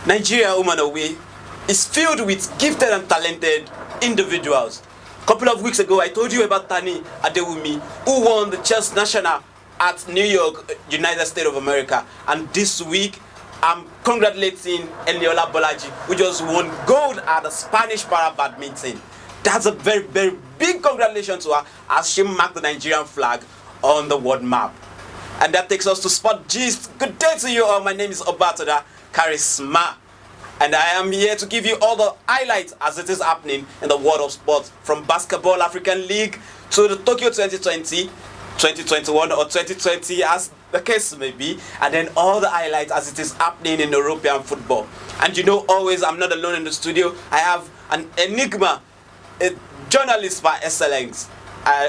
Nigeria Women Away is filled with gifted and talented individuals. A couple of weeks ago, I told you about Tani Adewumi, who won the chess national at New York, United States of America. And this week, I'm congratulating Eniola Bolaji, who just won gold at the Spanish Para Badminton. That's a very, very big congratulations to her as she marked the Nigerian flag on the world map. And that takes us to Sport Gist. Good day to you all. My name is Obatoda Charisma. And I am here to give you all the highlights as it is happening in the world of sports. From Basketball African League to the Tokyo 2020, 2021 or 2020 as the case may be. And then all the highlights as it is happening in European football. And you know always I'm not alone in the studio. I have an enigma, a journalist by excellence,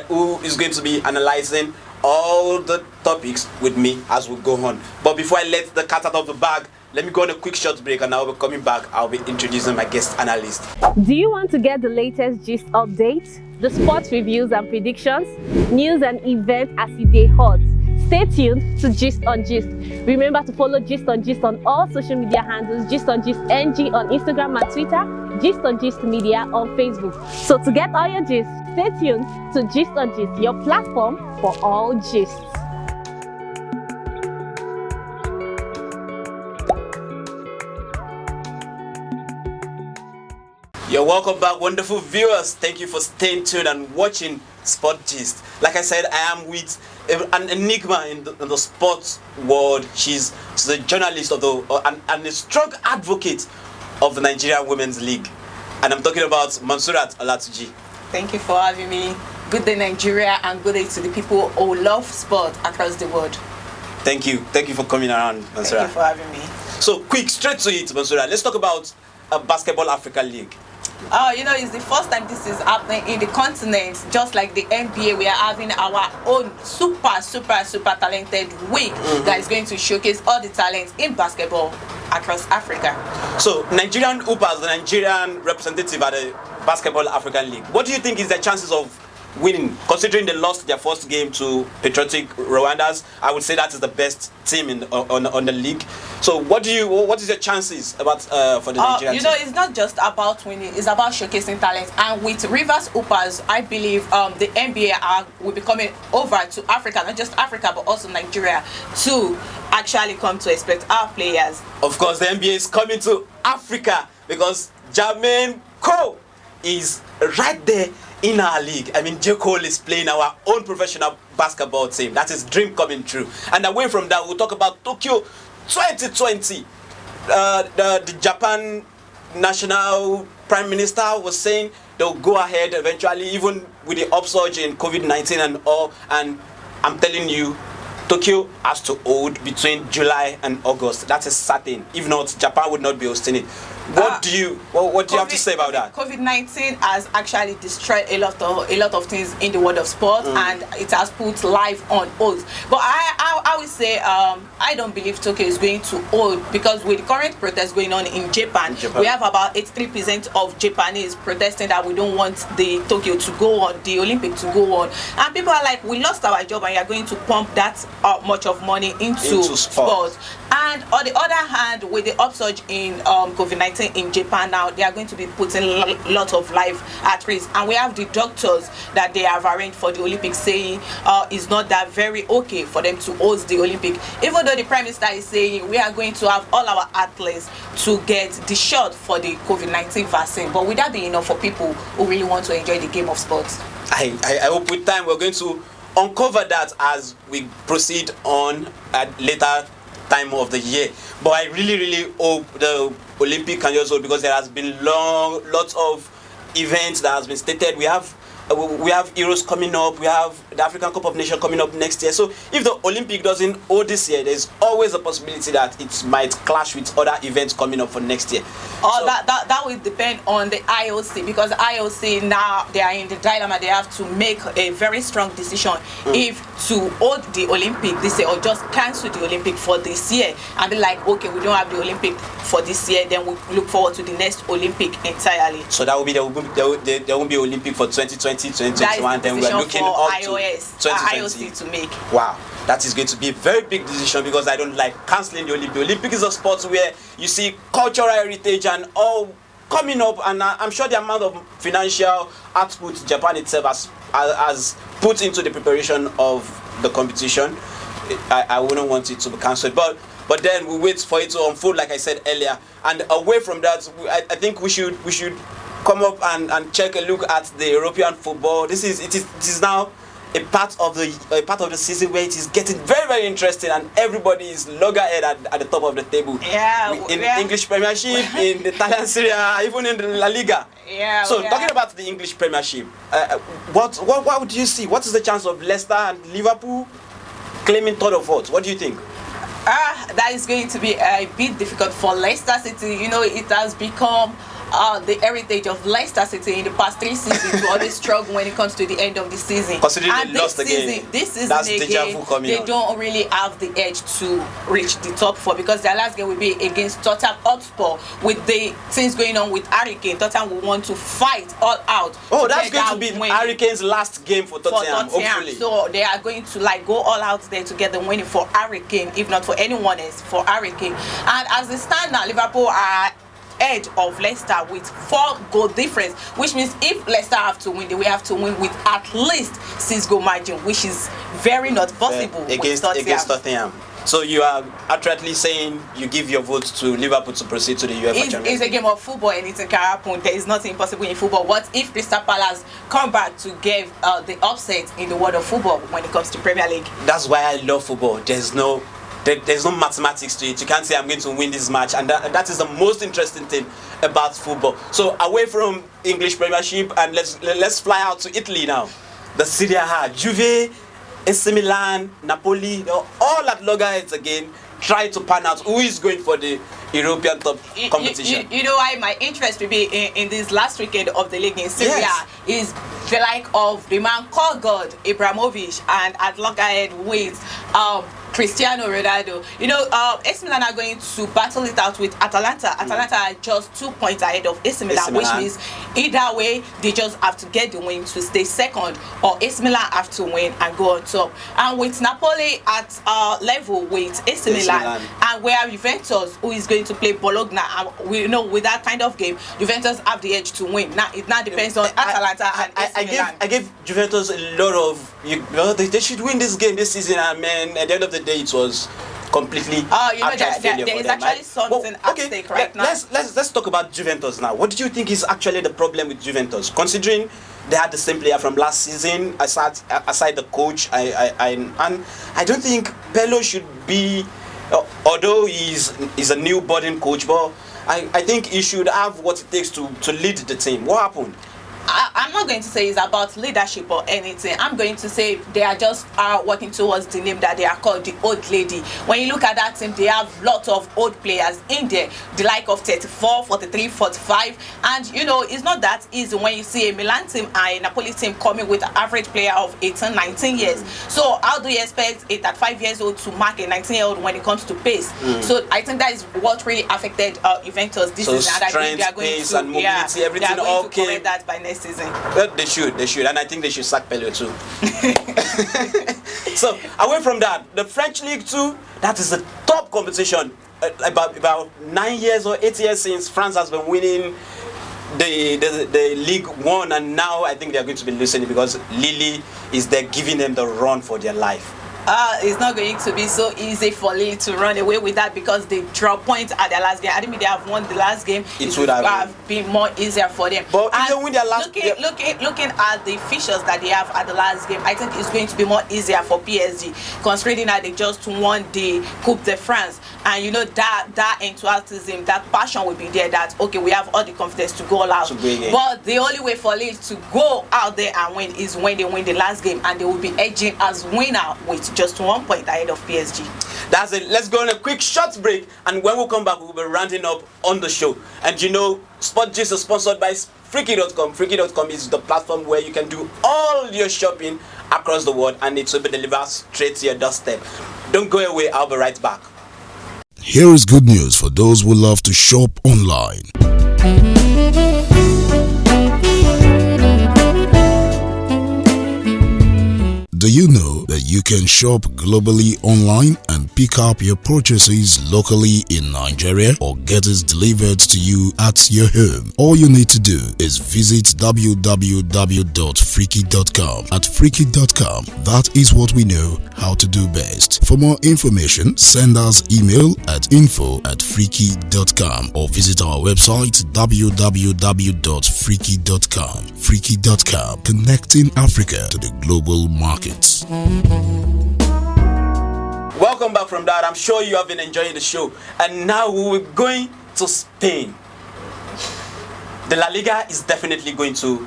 who is going to be analyzing all the topics with me as we go on. But before I let the cat out of the bag, let me go on a quick short break and I'll be coming back. I'll be introducing my guest analyst. Do you want to get the latest gist updates, the sports reviews and predictions, news and events as they hot? Stay tuned to Gist on Gist. Remember to follow Gist on all social media handles, Gist on Gist NG on Instagram and Twitter, Gist on Gist Media on Facebook. So to get all your gist, stay tuned to Gist on Gist, your platform for all gists. You're welcome back, wonderful viewers. Thank you for staying tuned and watching Sport Gist. Like I said, I am with an enigma in the sports world. She's a journalist of and a strong advocate of the Nigerian Women's League. And I'm talking about Monsurat Olatuji. Thank you for having me. Good day, Nigeria, and good day to the people who love sport across the world. Thank you. Thank you for coming around, Monsurat. Thank you for having me. So, quick, straight to it, Monsurat. Let's talk about Basketball Africa League. It's the first time this is happening in the continent. Just like the NBA, we are having our own super talented week that is going to showcase all the talents in basketball across Africa. So, Nigerian Hoopers, the Nigerian representative at the Basketball African League, what do you think is their chances of winning, considering they lost their first game to Patriotic Rwandas? I would say that is the best team on the league. So what is your chances about for the Nigerian team? It's not just about winning, it's about showcasing talent. And with Rivers Hoopers, I believe the NBA will be coming over to Africa, not just Africa but also Nigeria, to actually come to expect our players. Of course, the NBA is coming to Africa because Jermaine Cole is right there in our league. I mean, J. Cole is playing our own professional basketball team. That is dream coming true. And away from that, we'll talk about Tokyo 2020. The Japan national prime minister was saying they'll go ahead eventually, even with the upsurge in COVID-19 and all. And I'm telling you, Tokyo has to hold between July and August. That is certain. If not, Japan would not be hosting it. What do you have to say about that? COVID-19 has actually destroyed a lot of things in the world of sport, and it has put life on hold. But I would say I don't believe Tokyo is going to hold, because with the current protests going on in Japan, we have about 83% of Japanese protesting that we don't want the Tokyo to go on, the Olympic to go on, and people are like, we lost our job and you're going to pump that much of money into sport. And on the other hand, with the upsurge in COVID-19 in Japan now, they are going to be putting a lot of life at risk. And we have the doctors that they have arranged for the Olympics saying it's not that very okay for them to host the Olympic. Even though the Prime Minister is saying we are going to have all our athletes to get the shot for the COVID-19 vaccine. But would that be enough for people who really want to enjoy the game of sports? I hope with time we're going to uncover that as we proceed on at later time of the year. But I really hope the Olympic can just hold, because there has been lots of events that has been stated. We have Euros coming up, we have the African Cup of Nations coming up next year. So if the Olympic doesn't hold this year, there's always a possibility that it might clash with other events coming up for next year. That will depend on the IOC, because the IOC now, they are in the dilemma. They have to make a very strong decision if to hold the Olympic this year or just cancel the Olympic for this year and be like, okay, we don't have the Olympic for this year, then we look forward to the next Olympic entirely. So that will be there won't be Olympic for 2020, 2021, then we're looking up IOC to make. Wow, That is going to be a very big decision because I don't like cancelling the Olympic. Olympic is a sport where you see cultural heritage and all coming up, and I'm sure the amount of financial output Japan itself has put into the preparation of the competition, I wouldn't want it to be cancelled. But then we wait for it to unfold, like I said earlier. And away from that, I think we should come up and take a look at the European football. It is now a part of the season where it is getting very, very interesting, and everybody is loggerhead at the top of the table. Yeah, in the English Premiership, in the Italian Serie A, even in the La Liga. Yeah. So talking about the English Premiership, what would you see? What is the chance of Leicester and Liverpool claiming third or fourth? What do you think? That is going to be a bit difficult for Leicester City. You know, it has become the heritage of Leicester City in the past 3 seasons to always struggle when it comes to the end of the season. Considering and they lost again, this season that's again, they don't really have the edge to reach the top 4 because their last game will be against Tottenham Hotspur. With the things going on with Hurricane, Tottenham will want to fight all out. Oh, that's going to be Hurricane's last game for Tottenham, hopefully. So they are going to go all out there to get the winning for Hurricane, if not for anyone else, for Hurricane. And as they stand now, Liverpool are edge of Leicester with 4 goal difference, which means if Leicester have to win, they will have to win with at least 6 goal margin, which is very not possible against Tottenham. So you are accurately saying you give your vote to Liverpool to proceed to the UEFA Champions League. It's a game of football, anything can happen. There is nothing impossible in football. What if Crystal Palace come back to give the upset in the world of football when it comes to Premier League? That's why I love football. There's no mathematics to it. You can't say I'm going to win this match, and that is the most interesting thing about football. So away from English Premiership, and let's fly out to Italy now. The Serie A, Juve, AC Milan, Napoli, all at loggerheads again, try to pan out who is going for the European top competition. You know why my interest will be in this last weekend of the league in Serie A is the like of the man called God, Ibrahimovic, and at loggerhead with Cristiano Ronaldo. You know, AC Milan are going to battle it out with Atalanta. Atalanta are just 2 points ahead of AC Milan, which means either way they just have to get the win to stay second, or AC Milan have to win and go on top. And with Napoli at level with AC Milan, and where Juventus, who is going to play Bologna, we know with that kind of game, Juventus have the edge to win. Now it now depends on Atalanta and AC Milan. I gave Juventus a lot of they should win this game this season, and man, at the end of the day it was completely you know there is actually something at stake right now. Let's talk about Juventus now. What do you think is actually the problem with Juventus, considering they had the same player from last season aside the coach? I don't think Pello should be, although he's a new budding coach, but I think he should have what it takes to lead the team. What happened? I'm not going to say it's about leadership or anything. I'm going to say they are just working towards the name that they are called, the old lady. When you look at that team, they have lots of old players in there, the like of 34, 43, 45. And, you know, it's not that easy when you see a Milan team and a Napoli team coming with an average player of 18, 19 years. So how do you expect a 35 years old to mark a 19-year-old when it comes to pace? So I think that is what really affected Juventus this season. And I think they are going pace, and mobility, everything they are going okay. to correct that by next season. Well, they should, and I think they should sack Pelé too. So away from that, the French League 2, that is the top competition. About 9 years or 8 years since France has been winning the League 1, and now I think they are going to be losing it because Lille is there giving them the run for their life. It's not going to be so easy for Lille to run away with that because they drop points at their last game. I didn't mean they have won the last game. It would have been more easier for them. But if they win their last game, looking at the fixtures that they have at the last game, I think it's going to be more easier for PSG, considering that they just won the Coupe de France. And you know that enthusiasm, that passion will be there. That okay, we have all the confidence to go all out. But the only way for Lille to go out there and win is when they win the last game, and they will be edging as winner with just 1 point ahead of PSG. That's it. Let's go on a quick short break, and when we come back, we'll be rounding up on the show. And you know, Sport Gist is sponsored by Freaky.com. Freaky.com is the platform where you can do all your shopping across the world, and it will be delivered straight to your doorstep. Don't go away. I'll be right back. Here is good news for those who love to shop online. Do you know that you can shop globally online and pick up your purchases locally in Nigeria or get it delivered to you at your home. All you need to do is visit www.freaky.com. At freaky.com, that is what we know how to do best. For more information, send us email at info@freaky.com or visit our website www.freaky.com. Freaky.com, connecting Africa to the global markets. Welcome back from that. I'm sure you have been enjoying the show. And now we're going to Spain. The La Liga is definitely going to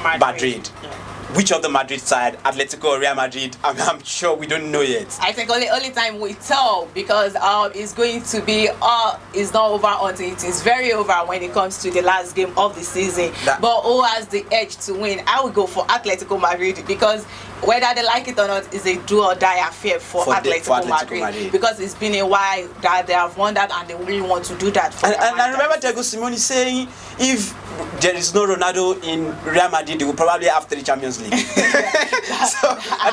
Madrid. Yeah. Which of the Madrid side, Atletico or Real Madrid? I'm sure we don't know yet. I think only time we tell, because it's going to be it's not over until it is very over when it comes to the last game of the season. But who has the edge to win? I would go for Atletico Madrid, because whether they like it or not, is a do or die affair for Atletico Madrid, because it's been a while that they have won that and they really want to do that. And I remember Diego Simeone saying, if there is no Ronaldo in Real Madrid, they will probably have 3 Champions League. And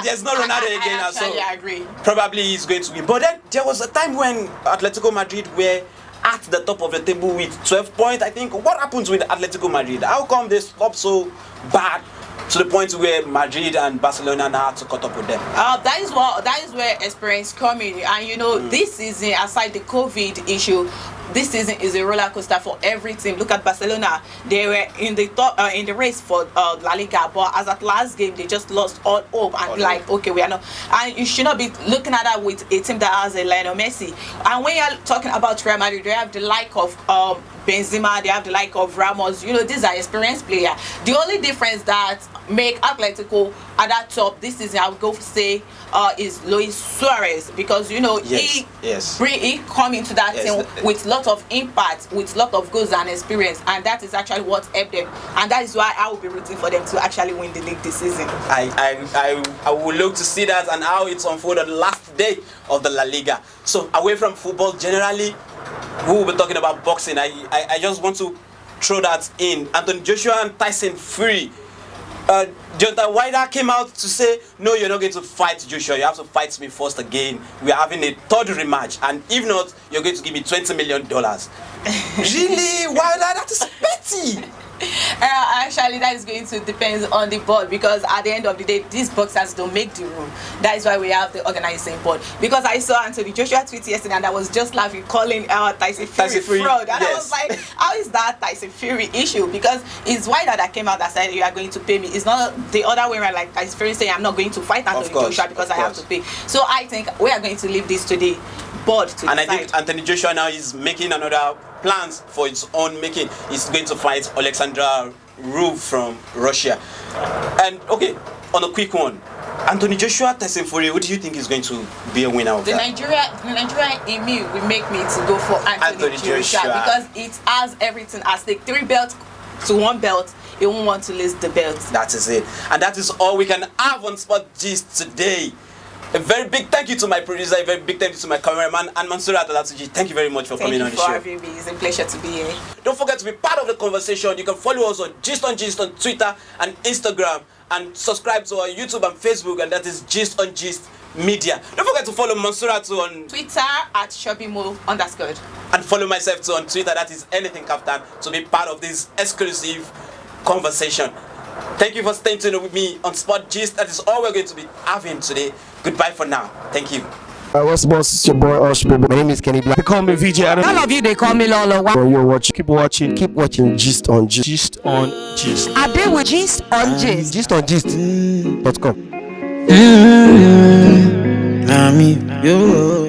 there's no Ronaldo again, I agree. Probably he's going to win. But then there was a time when Atletico Madrid were at the top of the table with 12 points, I think. What happens with Atletico Madrid? How come they stopped so bad to the point where Madrid and Barcelona now had to cut up with them? That is where experience coming. And you know, this season, aside the COVID issue, this season is a roller coaster for every team. Look at Barcelona; they were in the top in the race for La Liga, but as at last game, they just lost all hope and okay, we are not. And you should not be looking at that with a team that has a Lionel Messi. And when you're talking about Real Madrid, they have the like of Benzema, they have the like of Ramos. You know, these are experienced players. The only difference that make Atletico at that top this season, I would go say, is Luis Suarez, because you know he come into that team with lot of impact, with lot of goals and experience, and that is actually what helped them, and that is why I will be rooting for them to actually win the league this season. I would look to see that and how it's unfolded the last day of the La Liga. So away from football generally, we will be talking about boxing. I just want to throw that in. Anthony Joshua and Tyson Fury. Deontay Wilder came out to say, no, you're not going to fight Joshua, you have to fight me first again. We are having a third rematch, and if not, you're going to give me $20 million. Really? Wilder, that is petty. Actually, that is going to depend on the board, because at the end of the day, these boxers don't make the rule. That is why we have the organizing board. Because I saw Anthony Joshua tweet yesterday, and I was just laughing, calling Tyson Fury fraud. And I was like, how is that Tyson Fury issue? Because it's Wilder that came out that said, you are going to pay me. It's not the other way around, like Tyson Fury saying, I'm not going to fight Anthony Joshua because I have to pay. So I think we are going to leave this to the board to decide. I think Anthony Joshua now is making another plans for its own making. He's going to fight Alexandra Ruev from Russia. And okay, on a quick one, Anthony Joshua, Tyson Fury, what do you think is going to be a winner of that? The Nigerian in me will make me to go for Anthony Joshua, because it has everything at stake. 3 belts to 1 belt. He won't want to lose the belt. That is it. And that is all we can have on Sport Gist today. A very big thank you to my producer, a very big thank you to my cameraman, and Mansoura Atalatuji. Thank you very much for coming on the show. Thank you for having me. It's a pleasure to be here. Don't forget to be part of the conversation. You can follow us on Gist on Twitter and Instagram, and subscribe to our YouTube and Facebook, and that is Gist on Gist Media. Don't forget to follow Mansoura too on Twitter at @shopimo_. And follow myself too on Twitter, that is anything Captain, to be part of this exclusive conversation. Thank you for staying tuned with me on Sport Gist. That is all we're going to be having today. Goodbye for now. Thank you. What's boss? It's your boy Osh. My name is Kenny Black. They call me VJ Adam. All of you, they call me Lolo. When you're watching, keep watching Gist on Gist. Gist on Gist. I deal with Gist on Gist. Gist on Gist.com. I mean, yo.